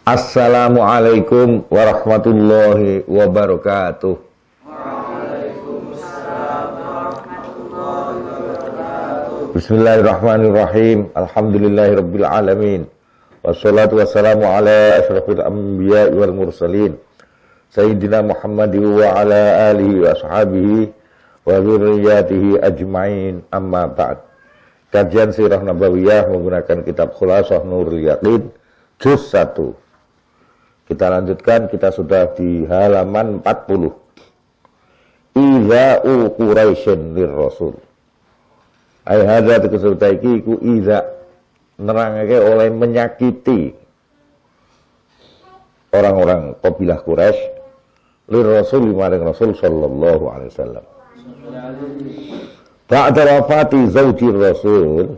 Assalamualaikum warahmatullahi wabarakatuh. Waalaikumsalam warahmatullahi wabarakatuh. Bismillahirrahmanirrahim. Alhamdulillahirabbil alamin. Wassalatu wassalamu ala asyrafil anbiya'i wal mursalin. Sayyidina Muhammadin wa ala alihi wa ashabihi wa dzurriyyatihi ajmain. Amma ba'd. Kajian Sirah Nabawiyah menggunakan kitab Khulasah Nurul Yaqin juz 1. Kita lanjutkan, kita sudah di halaman 40. Idza'u Quraisyin lirrasul. Ai hadza tegesé iki iku idza nerangake oleh menyakiti orang-orang kabilah Quraisy lirrasul maring Rasul sallallahu alaihi wasallam. Ba'da wafati zauji Rasul,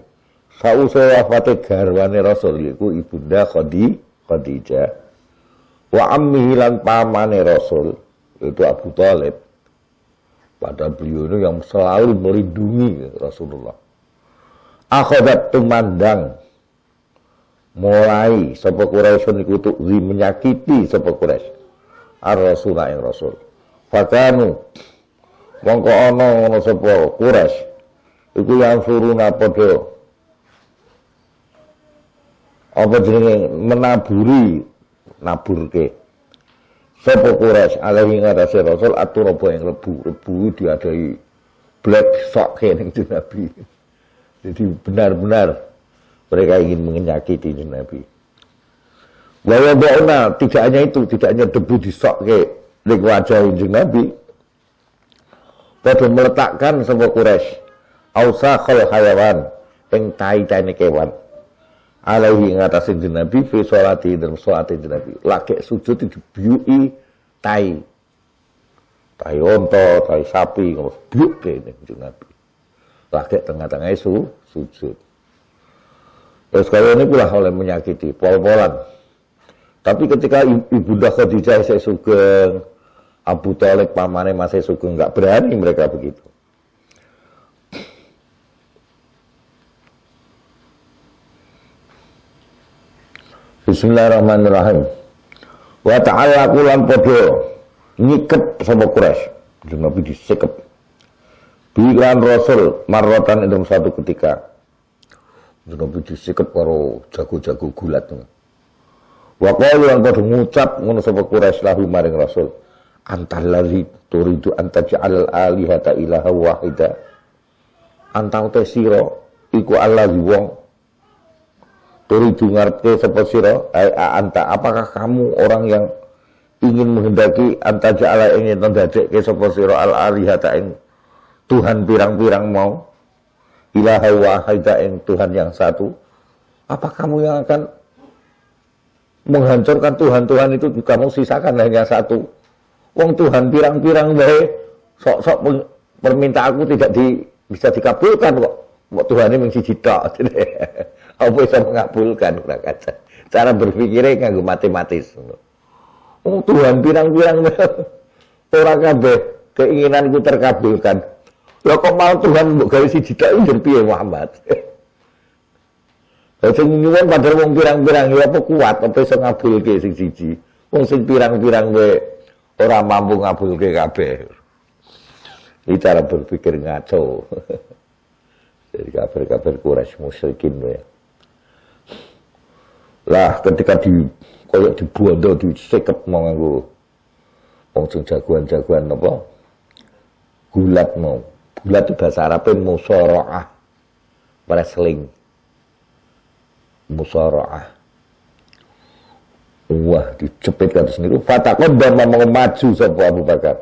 sausé wafate garwane Rasul iku ibunda Khadijah. Wa ammihi lan pamane Rasul itu Abu Thalib. Pada beliau itu yang selalu melindungi Rasulullah. Akhadat tumandang mulai sapa Quraisy niku tuzi menyakiti sapa Quraisy ar-Rasul ing Rasul. Fakanu mongko ana sapa Quraisy iku yang suruna padha apa jenenge menaburi naburke sapa Quraisy alaihi ngatasi Rasul aturaba yang lebu diadai black sock ning Nabi. Jadi benar-benar mereka ingin menyakiti Nabi. Wa wada'na, tidak hanya itu, tidak hanya debu disokke ning wajah Nabi. Padha meletakkan sapa Quraisy ausakhal hayawan ing tai-taine kewan. Alaihi ngatasi Nabi fi sholati dan sholati Nabi lagi sujud dibiuki tai onto, tai sapi ngono biuke ning Nabi lagi tengah-tengah sujud. Terus kalau ini pula oleh menyakiti pol-polan. Tapi ketika ibunda Khadijah saya sugeng, Abu Thalib pamane masih sugeng, enggak berani mereka begitu. Bismillahirrahmanirrahim. Wa ta'ala kulan podo nyikep sama Quraisy. Nabi disikep. Bilan Rasul marratan dalam satu ketika. Nabi disikep karo jago-jago gulat. Wa qalu lan podo ngucap ngono sapa Quraisy lahu maring Rasul. Antal ladzi turidu antaj'al alihata ilaha wahida. Antau te sira iku allazi wong turidu ngarepke sapa sira anta, apakah kamu orang yang ingin menghendaki anta ja'ala ingin ndadekke sapa sira al alihata ing Tuhan pirang-pirang mau ilaha wahida ing Tuhan yang satu? Apa kamu yang akan menghancurkan Tuhan-Tuhan itu, kamu sisakan hanya satu? Wong Tuhan pirang-pirang wae sok-sok permintaanku tidak bisa dikabulkan kok. Tuhan ini siji tok. Apa bisa mengabulkan kurang aja. Cara berpikirnya nganggo matematis. Oh Tuhan pirang-pirang ora kabeh keinginanku terkabulkan. Lah kok mau Tuhan mbok gawe siji tok njur piye Muhammad? Lah sing nyuwun padha wong pirang-pirang ya apa kuat apa iso ngabulke sing siji. Wong sing pirang-pirang wae ora mampu ngabulke kabeh. Iki cara berpikir ngaco. Jadi kafir-kafir Quraisy musyrikin ya. Lah ketika koyok dibondo disikep mau nganggo wong sing jagoan-jagoan apa? Gulat mau. Gulat itu bahasa Arabnya musaraah. Wrestling. Musaraah. Wah, dicepit ke atas niku fataqaddama maju sapa Abu Bakar.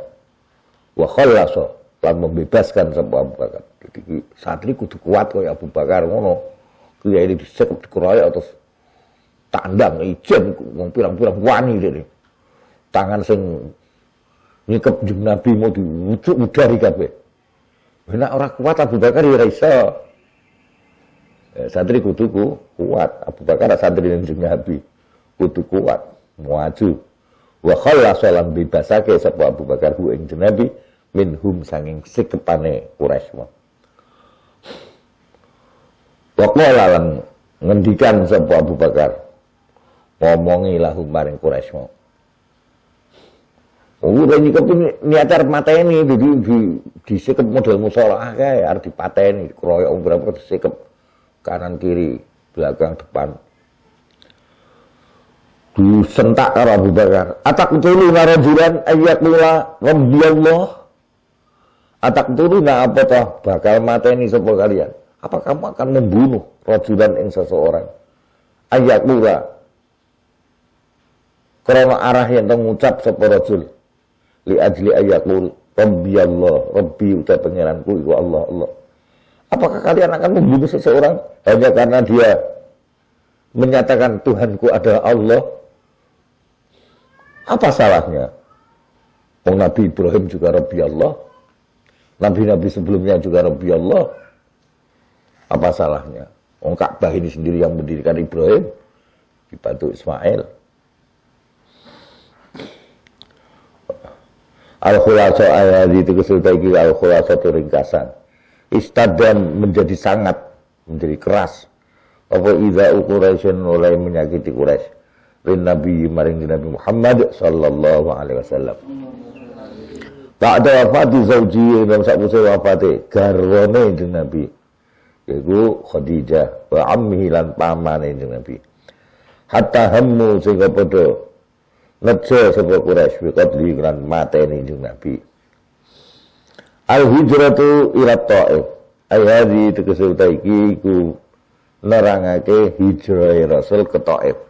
Wa khallasa lan membebaskan sapa Abu Bakar. Jadi saat ini kudu kuat kaya Abu Bakar ngono. Kiai ini disekep dikeroyok terus tandang ijen wong pirang-pirang wani dene. Tangan sing nyikep jeung Nabi mau diujuk udari kabeh. Nek ora kuat Abu Bakar ya ora iso. Santri kudu kuat. Abu Bakar santri ning Nabi kudu kuat, maju. Wa khallasa lan bebasake sapa Abu Bakar ku ing Nabi minhum sanging sikepane Quraisy. Wa qala lan ngendikan sapa Abu Bakar ngomongi lahum maring Quraisy mau. Udah nyikep niat arep mateni disikep model musalaah kae arep dipateni, kroyok berapa disikep kanan kiri, belakang depan. Disentak karo Abu Bakar. Ataqtuluna rajulan ayyaqula rabbiyallah. Ataqtuluna apa toh bakal mateni sapa kalian? Apa kamu akan membunuh rajulan ing seseorang? Ayyaqula. Karena arah yang mengucap sapa rajul li ajli ayyaqul rabbiyallah, rabbi uta pangeranku iku Allah Allah. Apakah kalian akan membunuh seseorang hanya karena dia menyatakan Tuhanku adalah Allah? Apa salahnya? Nabi Ibrahim juga Rabbi Allah. Nabi-nabi sebelumnya juga Rabbi Allah. Apa salahnya? Ka'bah ini sendiri yang mendirikan Ibrahim, dibantu Ismail. Al-Khulasa ayat itu kesultaiki al-Khulasa itu ringkasan. Istadan menjadi sangat, menjadi keras. Apa idza Quraisy mulai menyakiti Quraisy. Rin Nabi maring Nabi Muhammad sallallahu alaihi wasallam. Tak ada wafati zauji dan sakwise wafate garwane jeung Nabi. Yaiku Khadijah wa ammihi lan pamane jeung Nabi. Hatta hammu sehingga padha nejo sapa Quraisy biqatli lan mateni jeung Nabi. Al-hijratu ila Thaif. Ayati tegese utaiki iku nerangake hijrah Rasul ke Thaif.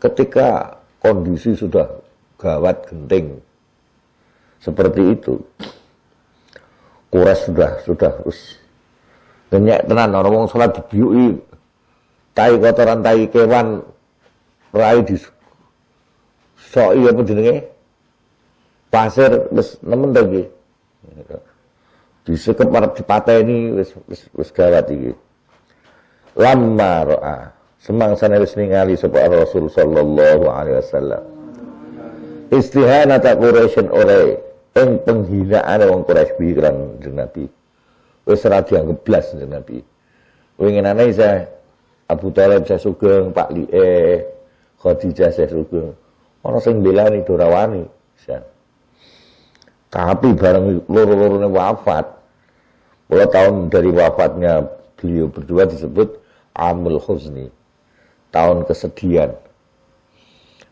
Ketika kondisi sudah gawat genting seperti itu, Quraisy sudah ngenyek tenan orang wong salat dibiuki tai kotoran tai kewan rai di soki apa jenenge pasir wis nemen to iki. Disekep arep dipateni wis gawat iki. Lamma ra'a semangsane wis ningali sapa Rasul sallallahu alaihi wasallam istihanata Quraisy oleh ing penghinaan wong Quraisy biran jeneng Nabi wis ora dianggep blas jeneng Nabi winginane saya Abu Thalib saya sugeng Pak Li'e Khadijah saya sugeng ana sing belani dorawani tapi bareng loro-lorone wafat mulai tahun dari wafatnya beliau berdua disebut Amul Huzni, tahun kesedihan.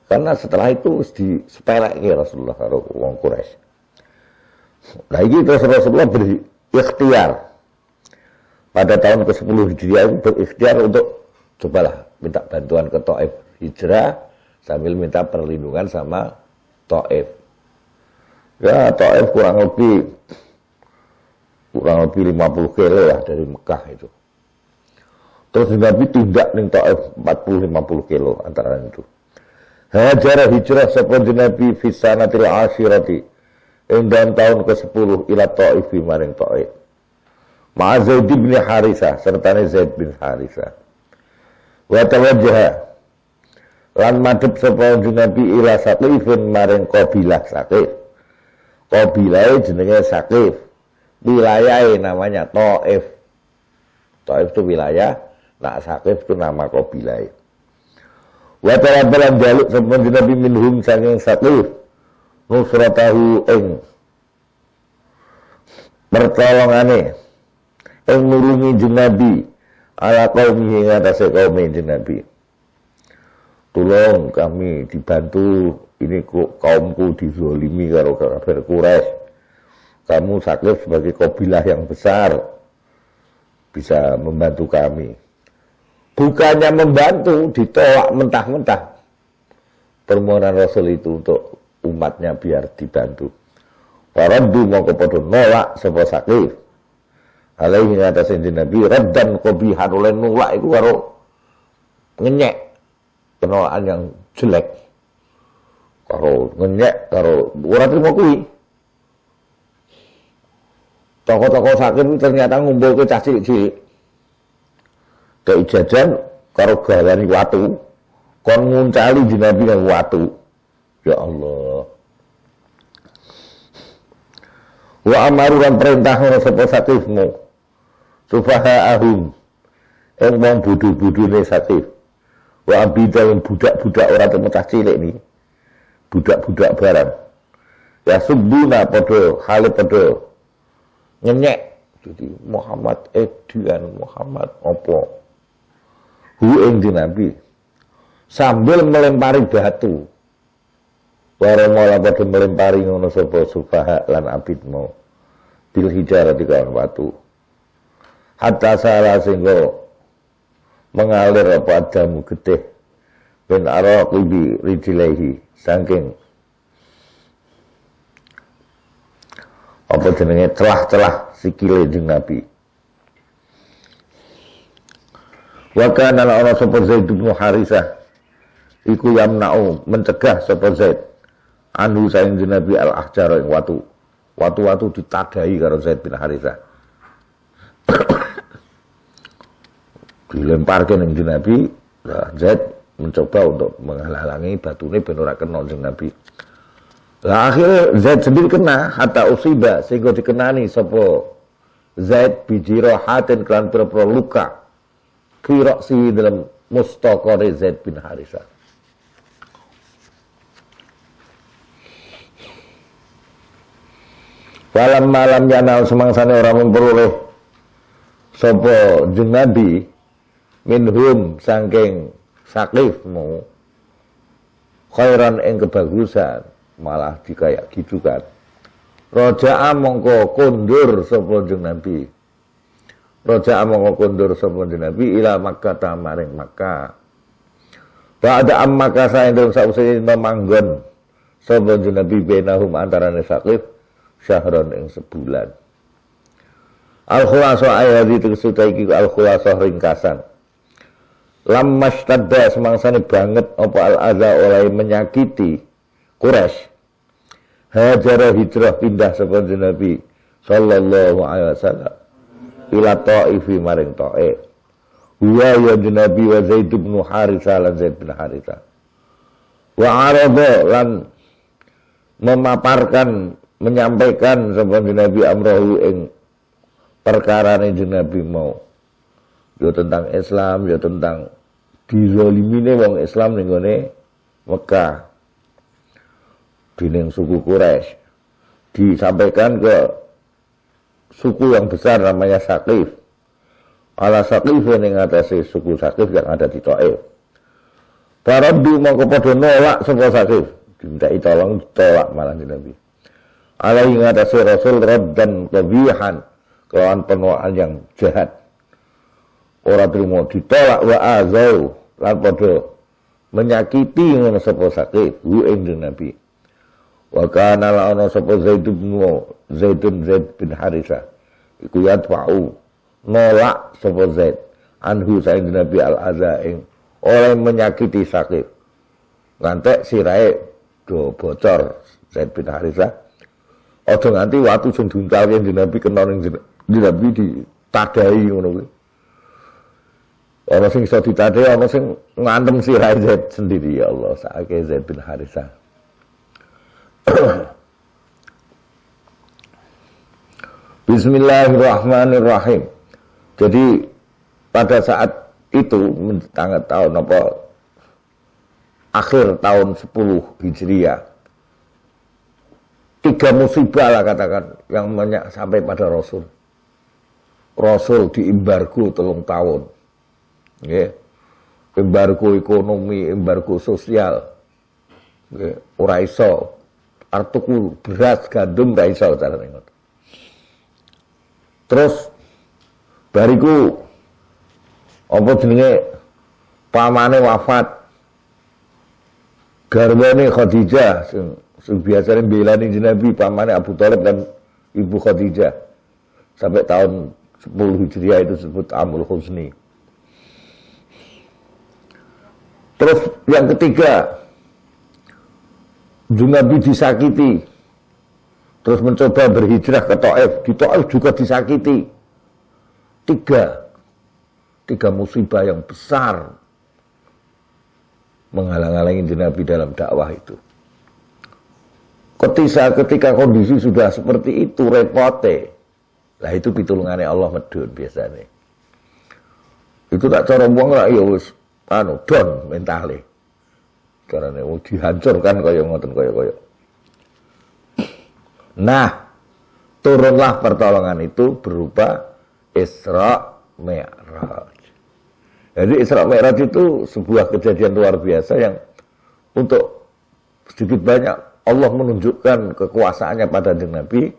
Karena setelah itu disepeleki Rasulullah karo wong Quraisy. Nah ini terus Rasulullah berikhtiar pada tahun ke-10 Hijriah itu berikhtiar untuk cobalah minta bantuan ke Thaif, hijrah sambil minta perlindungan sama Thaif. Ya Thaif kurang lebih 50 kilo lah dari Mekah itu. Terus Nabi tindak ning Thaif 40-50 kilo antara itu. Hajar hijrah sapa Nabi fi sanatil asyirati ing tahun ke-10 ila Thaif maring Thaif. Ma Zaid bin Haritsah sertane Zaid bin Haritsah. Wa tawajjaha lan madhep sapa Nabi ila Saqifin maring kabilah Saqif. Kabilah jenenge Saqif. Wilayah namanya Thaif. Thaif itu wilayah. Nah, Saqif itu nama kabilah. Wa tarabalan jaluk sampun Nabi minhum saking Saqif nusratahu ing pertolongane ing nulungi Nabi ala qaumi ing atase kaum Nabi. Tolong kami dibantu ini kaumku dizalimi karo kafir Quraisy. Kamu Saqif sebagai kabilah yang besar bisa membantu kami. Bukannya membantu, ditolak mentah-mentah permohonan Rasul itu untuk umatnya biar dibantu. Waraddu mongko padha nolak sapa Saqif. Alaihi ngatasi Nabi raddan qabihan oleh nolak iku karo ngenyek penolakan yang jelek. Karo ngenyek karo ora trimo kuwi. Tokoh-tokoh Saqif ternyata ngumpul ke cah cilik-cilik. Kayak jajan karo galani watu kon nguncali di Nabi yang watu. Ya Allah. Wa amaru lan perintah sapa Saqifmu sufaha'ahum ing wong bodho-bodhone Saqif Wa abidal budak-budak ora temecah cilik nih. Budak-budak barang. Ya subuna padha hale padha nyenyek. Jadi Muhammad Edian Muhammad apa? Hu ing Nabi sambil melempari batu. Waramola padha melempari ngono sapa sufaha lan abid mau. Bil hijarah dikawan batu. Hatta salah sehingga mengalir apa adamu getih ben araqibi rijlaihi saking apa jenenge celah-celah sikile jeung Nabi. Wa kana ana sapa Zaid bin Harisah iku yamna'u mencegah sapa Zaid anu saing Nabi al-ahjar ing watu. Watu-watu ditadai karo Zaid bin Harisah. Dilemparke ning Nabi, nah, Zaid mencoba untuk menghalangi batune ben ora kena ning Nabi. Lah akhirnya Zaid sendiri kena hatta usiba sehingga dikenani sapa Zaid bijirahatin kelan pira-pira luka kirasi dalam mustaqare Zaid bin Harisah. Malam yanal semangsane orang memperoleh sapa jeung Nabi minhum saking Saqifmu khairan ing kebagusan malah dikayak gitu kan. Raja'a mongko kondur sapa jeung Nabi. Raja'a mongko kondur sapa jeung Nabi ila Makkah ta maring Makkah. Ba'da Makkah sae dalem sause manggon sapa jeung Nabi benahum antarane Saqif syahron ing sebulan. Al-khulasa ayat itu iki al-khulasa ringkasan. Lammashtadda semangsane banget apa al-adza oleh menyakiti Quraisy. Hajara hijrah pindah sapa Nabi sallallahu alaihi wasallam ila Taif maring Taif. Wa ya Nabi wa Zaid bin Harisah lan Zaid bin Harisah. Wa arada lan memaparkan menyampaikan sapa Nabi amrahu ing perkarane Nabi mau. Ya tentang Islam, ya tentang dizalimine wong Islam ning gone Mekah. Dening suku Quraisy disampaikan ke suku yang besar namanya Saqif. Ala Saqif ning atase suku Saqif yang ada di Taif. Faraddu mongko padha nolak sapa Saqif, dimintai tolong ditolak malah Nabi. Ala ing atase Rasul raddan qabihan, kelawan penolakan yang jahat. Ora trimo ditolak wa azau lan padha menyakiti ngono sapa Saqif hu ing Nabi. Wa kana la ana sapa Zaid bin Harisah iku yatfa'u nolak sapa Zaid anhu saing Nabi al-adza ing oleh menyakiti Saqif. Ngantek sirahe do bocor Zaid bin Harisah. Aja nganti watu sing diuntalke Nabi kena ning Nabi ditadai ngono kuwi. Ana sing iso ditadai, ana sing ngantem sirahe Zaid sendiri ya Allah, saake Zaid bin Harisah. Bismillahirrahmanirrahim. Jadi pada saat itu tanggal tahun apa akhir tahun 10 Hijriah, 3 musibah lah katakan yang banyak sampai pada Rasul. Rasul diembargo 3 tahun. Nggih. Embargo ekonomi, embargo sosial. Nggih, ora iso artuku beras gandum ra iso carane ngono. Terus bariku apa jenenge pamane wafat. Garwane Khadijah sing biasane mbelani Nabi pamane Abu Thalib dan Ibu Khadijah. Sampai tahun 10 Hijriah itu disebut Amul Husni. Terus yang ketiga, Nabi disakiti, terus mencoba berhijrah ke Taif. Di Taif juga disakiti. 3 musibah yang besar menghalang-halangi Nabi dalam dakwah itu. Ketika kondisi sudah seperti itu repote, lah itu pitulungane Allah medun biasanya. Itu tak cara wong lah ya wis don mentale. Karena dihancurkan kaya ngoten kaya. Nah, turunlah pertolongan itu berupa Isra Mi'raj. Jadi Isra Mi'raj itu sebuah kejadian luar biasa yang untuk sedikit banyak Allah menunjukkan kekuasaannya pada Kanjeng Nabi,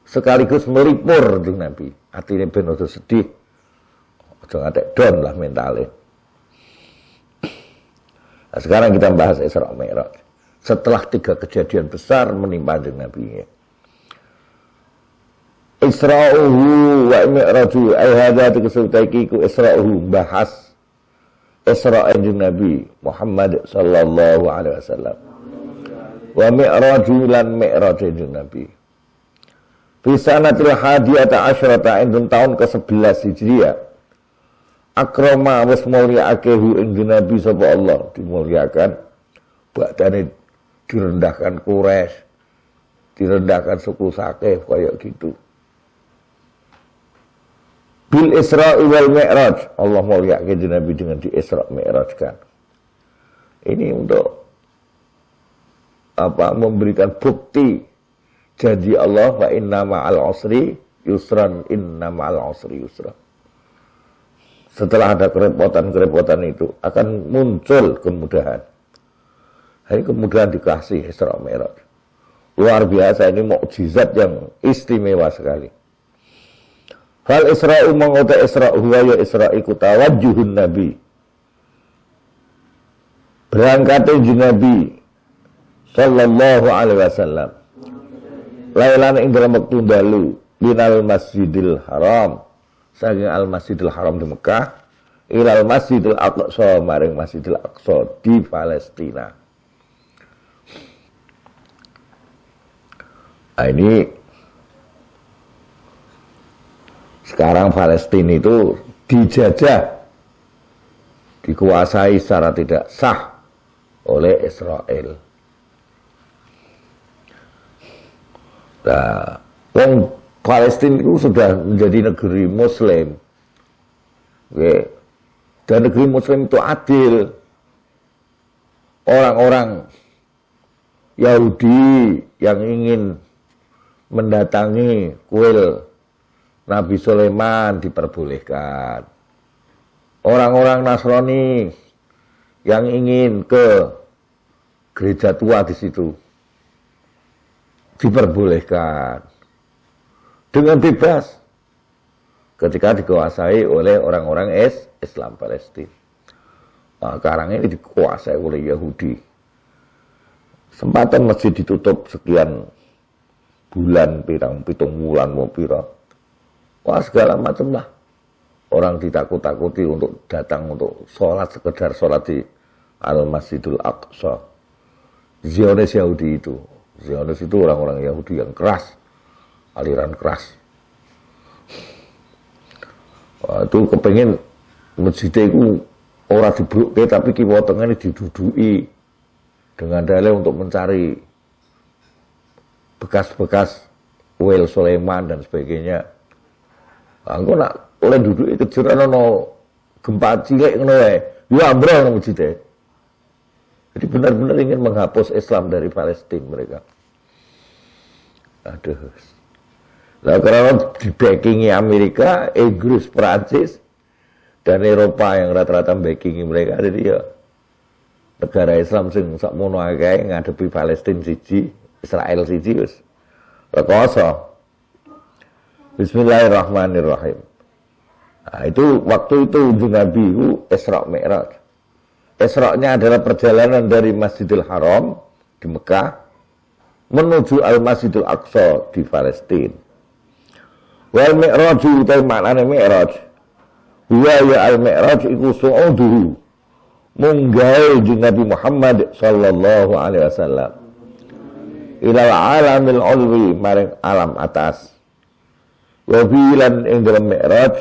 sekaligus melipur Kanjeng Nabi. Artinya ben ojo sedih, ojo ngatek don lah mentale. Nah, sekarang kita bahas Isra Mi'raj. Setelah 3 kejadian besar menimpa Kanjeng Nabi. Isra'uhu wa mi'raju ay hadza tiksutai ku Isra'uhu, bahas Isra' Kanjeng Nabi Muhammad sallallahu alaihi wasallam. Wa mi'raju lan mi'raj Kanjeng Nabi. Fi sanatil hadiyata asyrata ing tahun ke-11 Hijriah. Akrama wis mulyakahu ing Nabi sapa Allah, dimuliakan. Badane direndahkan Quraisy, direndahkan suku Saqif kayak gitu. Bil Isra'i wal Mi'raj, Allah muliakan Nabi dengan di Isra' Mi'raj kan. Ini untuk memberikan bukti janji Allah, wa inna ma'al usri yusran, inna ma'al usri yusran. Setelah ada kerepotan-kerepotan itu akan muncul kemudahan. Ini kemudahan dikasih Isra' Mi'raj. Luar biasa, ini mukjizat yang istimewa sekali. Fal Isra'u mengota Isra'u huwa ya Isra'iku tawajjuhun Nabi. Berangkatnya Nabi sallallahu alaihi wasallam. Lailan ing dalam waktu dalu minal Masjidil Haram, saking al Masjidil Haram di Mekah, ilal Masjidil Aqsa maring Masjidil Aqsa di Palestina. Nah, ini sekarang Palestina itu dijajah, dikuasai secara tidak sah oleh Israel. Nah, wong Palestina itu sudah menjadi negeri Muslim. Oke. Dan negeri Muslim itu adil. Orang-orang Yahudi yang ingin mendatangi kuil Nabi Sulaiman diperbolehkan. Orang-orang Nasrani yang ingin ke gereja tua di situ diperbolehkan dengan bebas ketika dikuasai oleh orang-orang Islam Palestina. Nah, sekarang ini dikuasai oleh Yahudi. Sempatan masjid ditutup sekian bulan, pitung bulan mau pirang. Wah, segala macam lah. Orang ditakut-takuti untuk datang untuk sholat, sekedar sholat di Al-Masjidul Aqsa. Zionis Yahudi itu. Zionis itu orang-orang Yahudi yang keras. Aliran keras. Wah, itu kepengen masjid itu orang diblokir, tapi kiwa tengah ini didudui. Dengan dalil untuk mencari bekas-bekas kuil Sulaiman dan sebagainya. Aku nak oleh duduk kejuran ono gempa cilik ngono wae. Ya ambrol nang masjid. Jadi benar-benar ingin menghapus Islam dari Palestina mereka. Aduh. Lah karena di backingi Amerika, Inggris, Prancis dan Eropa yang rata-rata backingi mereka, jadi ya negara Islam sing sakmono akeh ngadepi Palestina siji, Israel siji wis rekoso. Bismillahirrahmanirrahim. Nah, itu waktu itu Nabi Isra' Mi'raj. Isra'-nya adalah perjalanan dari Masjidil Haram di Mekah menuju Al-Masjidil Aqsa di Palestina. Wal Mi'raju utawi maknane Mi'raj. Wa ya al-Mi'raj iku su'uduhu. Munggahe Nabi Muhammad sallallahu alaihi wasallam ilal alamil ulwi maring alam atas. Wa bilan ing dalam Mi'raj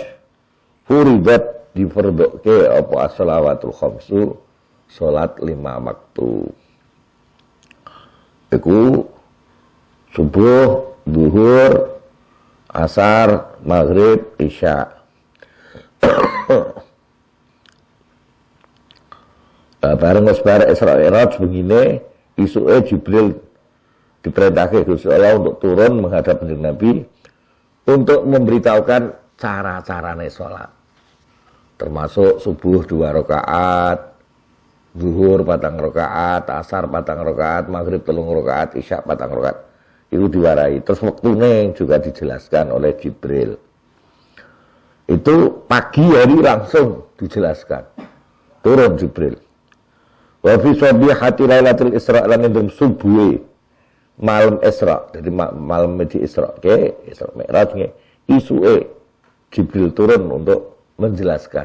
furidat difarduke apa as-shalawatul khamsu, salat 5 waktu. Iku subuh, zuhur, asar, maghrib, isya. Bareng wis bareng Isra Mi'raj begini, isuke Jibril diperintahke Gusti Allah untuk turun menghadap Kanjeng Nabi untuk memberitahukan cara-carane sholat. Termasuk subuh 2 rakaat, zuhur 4 rakaat, asar 4 rakaat, maghrib 3 rakaat, isya 4 rakaat. Itu diwarai. Terus waktunya juga dijelaskan oleh Jibril. Itu pagi hari langsung dijelaskan. Turun Jibril. Wa fi sabihati lailatul Isra lan ing subuhe malam Isra. Jadi malam di Isra ke Isra Mi'raj nge. Isuke Jibril turun untuk menjelaskan,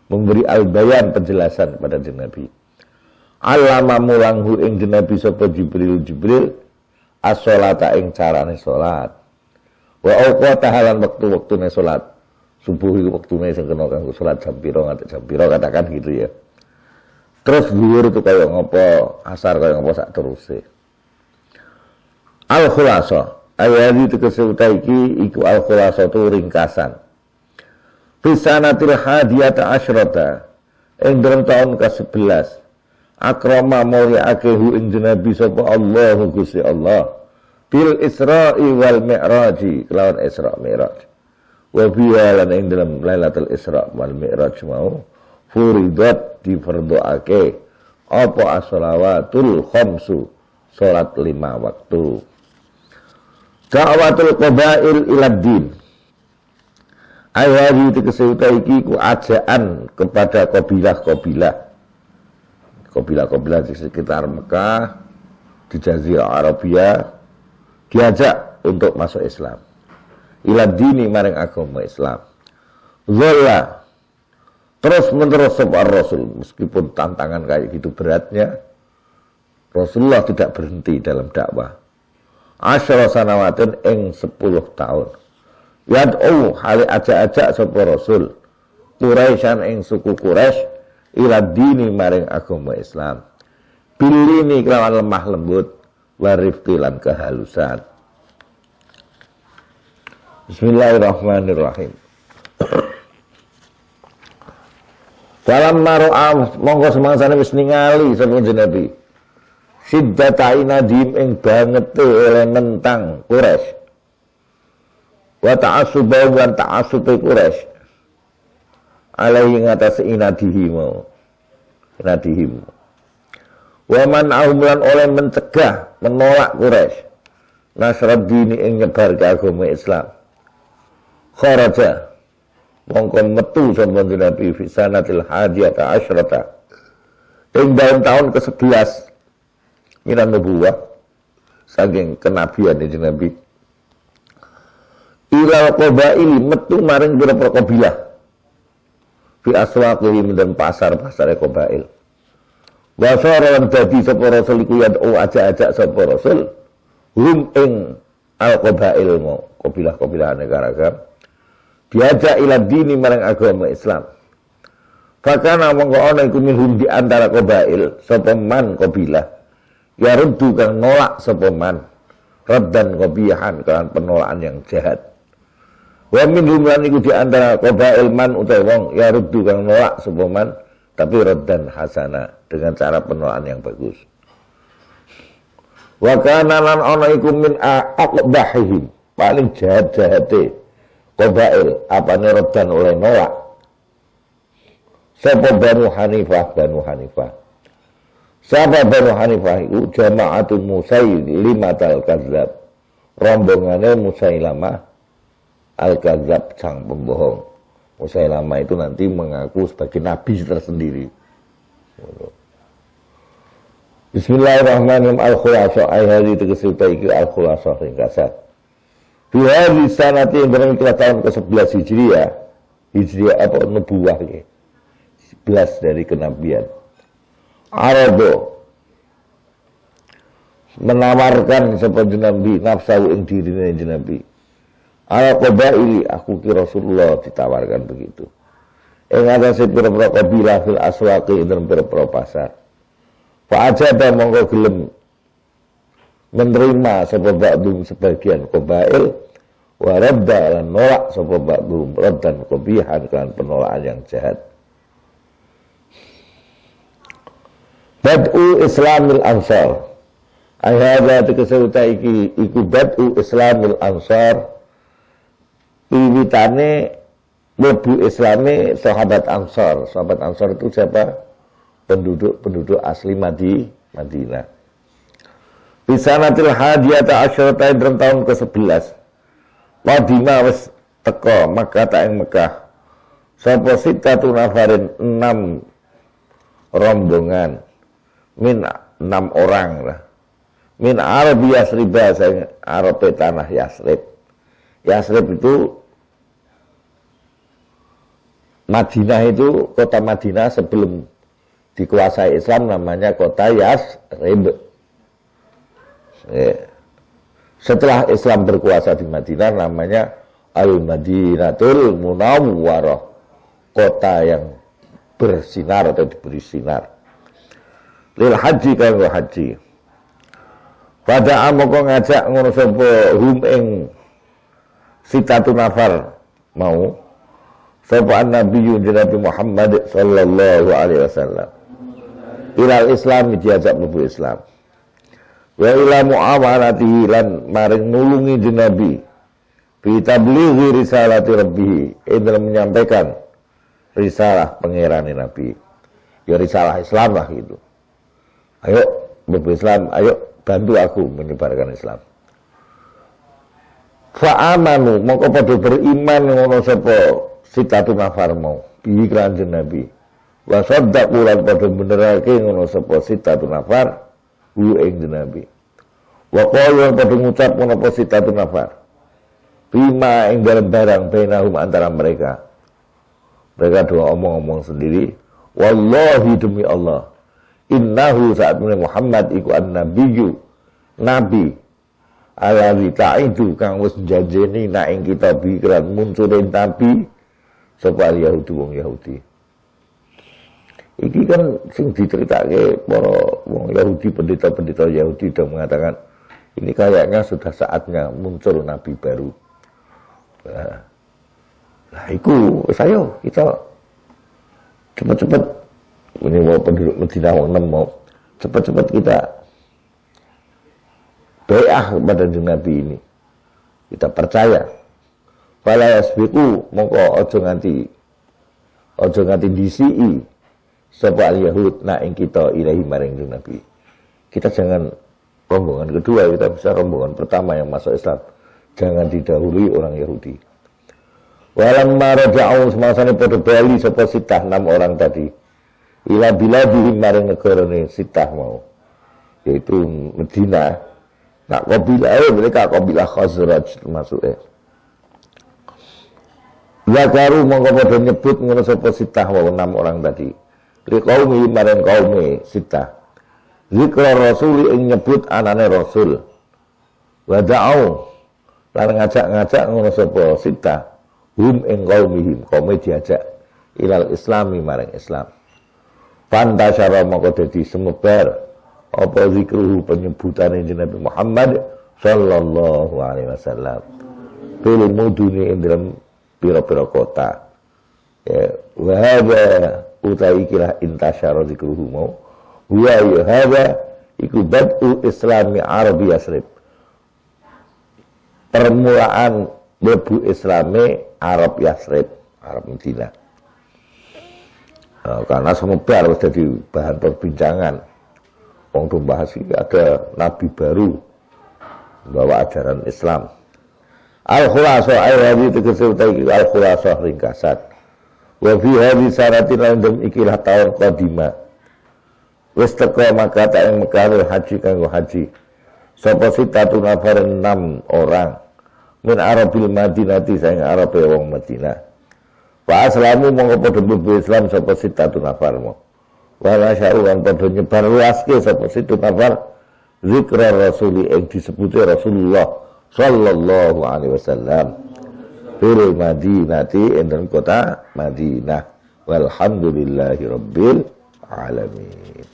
memberi al-bayan penjelasan kepada Nabi. Allama mulanghu ing Nabi sapa Jibril as-sholata ing carane salat. Wa awqata halan waktu-waktune salat. Subuh itu waktune sing kena kanggo salat jam pira nganti jam pira katakan gitu ya. Terus zuhur itu kaya ngopo, asar kaya ngopo sak teruse. Al-khulasa ayat itu keseutaiki iku al-khulasa itu ringkasan. Fisanatil hadiyata asyrata ing dalam tahun ke-11 akrama muliakehu ing Nabi sapa Allahu Gusti Allah bil Isra'i wal Mi'raji kelawan Isra Mi'raj wa biya lan ing dalam Lailatul Isra wal Mi'raj mau furidat difarduake apa as-shalawatul khamsu salat 5 waktu. Da'watul qabail ilad din. Ayat itu keseuta iki ku ajaan kepada kabilah-kabilah. Kabilah-kabilah di sekitar Mekah, di Jazirah Arabia diajak untuk masuk Islam. Ilad dini maring agama Islam. Zalla terus menerus sebuah Rasul meskipun tantangan kayak gitu beratnya, Rasulullah tidak berhenti dalam dakwah. Asyara sanawatin ing 10 tahun. Yad'u hali ajak-ajak sapa Rasul Quraisyan ing suku Quraisy ila dini maring agama Islam. Bilini kelawan lemah lembut warifqi lan kehalusan. Bismillahirrahmanirrahim. Dalam maro'ah monggo semangsane wis ningali sapa Nabi. Siddata'i nadim ing bangete oleh nentang Quraisy. Wa ta'assubahu lan ta'assubi Quraisy. Alaihi ngatasi inadihim. Wa man lan oleh mencegah, menolak Quraisy. Nasrad dini ing nyebar ke agama Islam. Kharaja mongko metu sapa Nabi fi sanatil hadiyata asyrata. Ing tahun ke-11 Miran nubuwah saking kenabian dari Nabi ilal qabaili metu maring pira-pira kabilah fi aswaqihi dan pasar-pasar qabail wa sara lan dadi sapa rasul iku yad'u ajak-ajak sapa rasul hum ing al qabail mo kabilah-kabilah negara diajak ila dini maring agama Islam. Fakana mongko ana iku minhum di antara qabail sapa man kabilah ya ruddu kang nolak sapa man raddan qabihan kan penolakan yang jahat. Wa minhum lan iku di antara qabail man utawa wong ya ruddu kang nolak sapa man tapi raddan hasana dengan cara penolakan yang bagus. Wa kana lan ana iku min aqbahihim paling jahat-jahate qabail apane raddan oleh nolak sapa Banu Hanifah. Siapa Banu Hanifah itu jama'atul Musailimatal Kadzab. Rombongannya Musailamah Al-Kadzab sang pembohong. Musailamah itu nanti mengaku sebagai nabi tersendiri. Bismillahirrahmanirrahim. Al-Khulasa ayat itu kesutai Al-Khulasa ringkasan. Dua di sanati yang berangkat tahun ke-11 Hijriah. Hijriah apa nubuwah ya? 11 dari kenabian. Arado menawarkan seperti Nabi nafsu ing dirine Nabi. Ala qabaili aku ki Rasulullah ditawarkan begitu. Ing atase pira-pira kabilah fil aswaqi ing pira-pira pasar. Fa ajaba monggo gelem menerima sapa ba'dum sebagian qabail wa radda lan nolak sapa ba'dum raddan qabihan kan penolakan yang jahat. bad'u islamil ansar. Ayat tegese iki iku bad'u islamil ansar. Wiwitane mlebu islame sahabat Ansar. Sahabat Ansar itu siapa? Penduduk asli Madinah. Bisanatil hadiyata asyarata dalam tahun ke-11. Qadima wis teka Makkah ta ing Mekah. Sapa sitatu nafarin 6 rombongan. Min 6 orang lah. Min Arabi Yasrib sing arepe tanah Yasrib. Yasrib itu Madinah itu kota Madinah sebelum dikuasai Islam namanya kota Yasrib. Setelah Islam berkuasa di Madinah namanya Al-Madinatul Munawwarah, kota yang bersinar atau diberi sinar. Lil haji kanggo haji. Pada amoko ngajak ngono sapa hum ing sitatu nafar mau sapa Nabi Nabi Muhammad sallallahu alaihi wasallam. Ilal Islam diajak mlebu Islam. Wa ila muawanatihi lan maring nulungi Nabi bi tablighi risalati rabbih dalam menyampaikan risalah pangerane Nabi. Ya risalah Islam lah gitu. Ayo mlebu Islam, ayo bantu aku menyebarkan Islam. Fa amanu mongko padha beriman ngono sapa sitatu nafar mau bi kanjeng Nabi. Wa saddaqu lan padha benerake ngono sapa sitatu nafar hu ing Nabi. Wa qalu padha ngucap ngono apa sitatu nafar. Bima ing dalam barang bainahum antara mereka. Mereka dua omong-omong sendiri. Wallahi demi Allah. Innahu saat Muhammad iku an-nabiyyu nabi alladzi ta'idu kang wis janjeni nak ing kita pikiran munculin nabi sapa Yahudi wong Yahudi. Iki kan sing diceritake para wong Yahudi, pendeta-pendeta Yahudi sudah mengatakan ini kayaknya sudah saatnya muncul nabi baru. Nah, iku wis ayo kita cepat-cepat ini mau penduduk Madinah mau cepat-cepat kita bai'ah kepada Nabi ini. Kita percaya. Fala yasbiqu mongko aja nganti disii sapa al-yahud na ing kita ilahi maring Nabi. Kita jangan rombongan kedua, kita bisa rombongan pertama yang masuk Islam. Jangan didahului orang Yahudi. Walamma raja'u semasane padha bali sapa sitah 6 orang tadi. Ila biladihim maring negarane sitah mau. Yaitu Madinah. Nak kabilah mereka kabilah Khazraj termasuk Zakaru mongko padha nyebut ngono sapa sitah wa 6 orang tadi. Li qaumi maring kaume sitah. Zikra rasul ing nyebut anane rasul. Wa da'u lan ngajak-ngajak ngono sapa sitah. Hum ing qaumihim kaume diajak ilal islami maring Islam. Pantasyara mongko dadi semebar apa zikruhu penyebutane Nabi Muhammad sallallahu alaihi wasallam. Bil muduni ing dalam pira-pira kota. Ya, wa hadza utai kira intasyara zikruhu mau. Wa hadza iku bad'u islami Arabi Yasrib. Permulaan mlebu Islame Arab Yasrib, Arab Madinah. Karena semebar harus jadi bahan perbincangan. Wong bahas ini ada nabi baru membawa ajaran Islam. Al-Khulasah ayat tegese utawi al-Khulasah ringkasan. Wa fi hadhi saratin landem ikilah tahun qadima. Wis teka maka ta ing Mekah haji kanggo haji. Sapa sitatu nafar 6 orang min Arabil Madinati saing Arab wong Madinah. Wa aslamu mongko padha mlebu Islam sapa sitatu nafar mo. Wa nasya'u lan padha nyebar luaske sapa sitatu nafar zikra rasuli ing disebute Rasulullah sallallahu alaihi wasallam fil Madinati ing kota Madinah. Walhamdulillahi rabbil alamin.